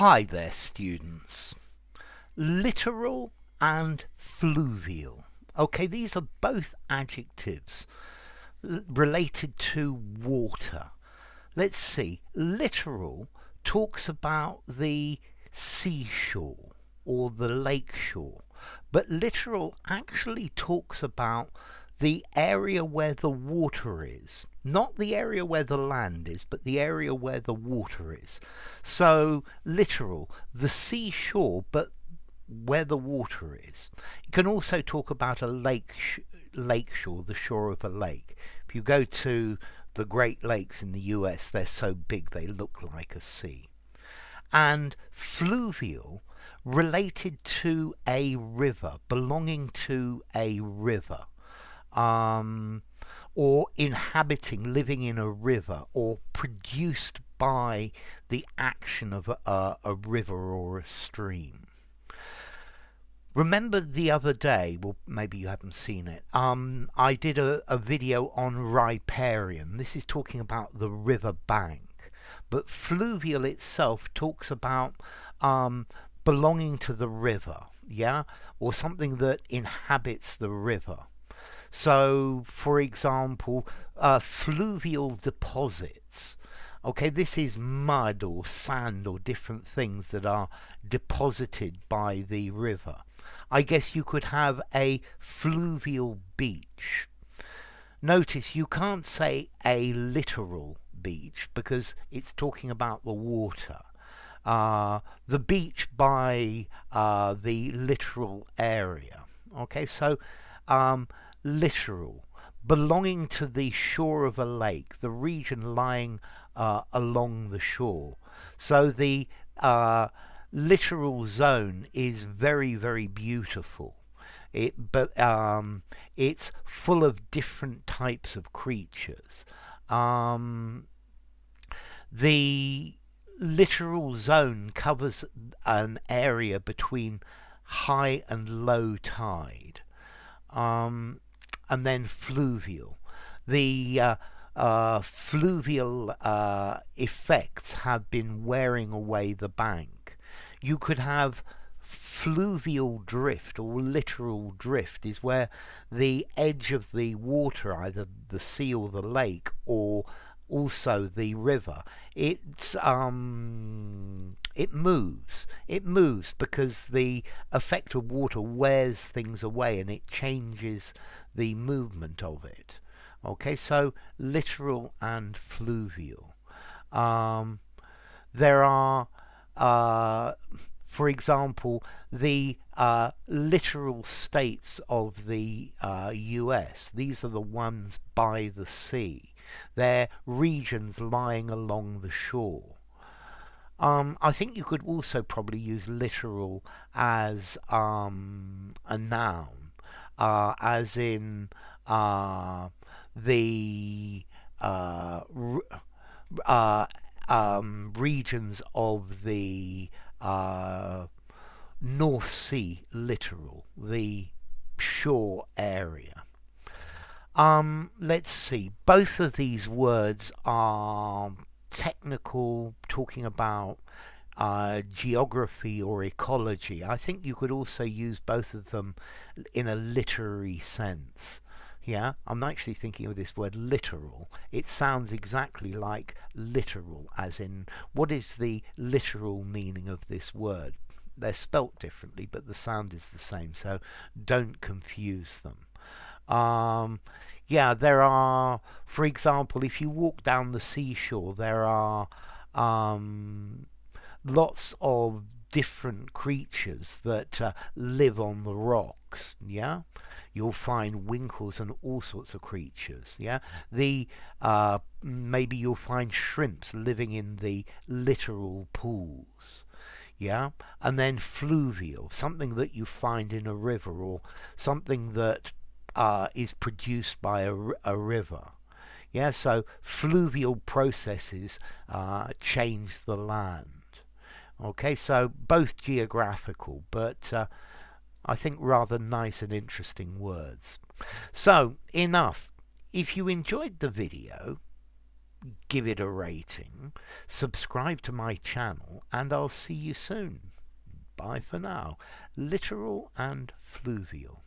Hi there, students. Littoral and fluvial. Okay, these are both adjectives related to water. Let's see. Littoral talks about the seashore or the lake shore, but littoral actually talks about the area where the water is. Not the area where the land is, but the area where the water is. So, littoral, the seashore, but where the water is. You can also talk about a lake shore, the shore of a lake. If you go to the Great Lakes in the US, they're so big they look like a sea. And fluvial, related to a river, belonging to a river. Or inhabiting, living in a river, or produced by the action of a river or a stream. Remember the other day, well, maybe you haven't seen it, I did a video on riparian. This is talking about the river bank. But fluvial itself talks about belonging to the river, yeah? Or something that inhabits the river. So, for example, fluvial deposits. Okay, this is mud or sand or different things that are deposited by the river. I guess you could have a fluvial beach. Notice you can't say a littoral beach because it's talking about the water. The beach by the littoral area. Okay, so littoral, belonging to the shore of a lake, the region lying along the shore. So the littoral zone is very, very beautiful. But it's full of different types of creatures. The littoral zone covers an area between high and low tide. And then fluvial. The fluvial effects have been wearing away the bank. You could have fluvial drift or littoral drift is where the edge of the water, either the sea or the lake, or also the river, it moves. It moves because the effect of water wears things away and it changes the movement of it. Okay, so littoral and fluvial. There are, for example, the littoral states of the US. These are the ones by the sea. They're regions lying along the shore. I think you could also probably use littoral as a noun, as in the regions of the North Sea littoral, the shore area. Let's see. Both of these words are technical, talking about geography or ecology. I think you could also use both of them in a literary sense. Yeah, I'm actually thinking of this word littoral. It sounds exactly like literal, as in, what is the literal meaning of this word? They're spelt differently, but the sound is the same, so don't confuse them. Yeah, there are, for example, if you walk down the seashore, there are lots of different creatures that live on the rocks. Yeah, you'll find winkles and all sorts of creatures. Yeah, the maybe you'll find shrimps living in the littoral pools. Yeah, and then fluvial, something that you find in a river or something that is produced by a river. Yeah, so fluvial processes change the land. Okay, so both geographical, but I think rather nice and interesting words. So, enough. If you enjoyed the video, give it a rating, subscribe to my channel, and I'll see you soon. Bye for now. Littoral and fluvial.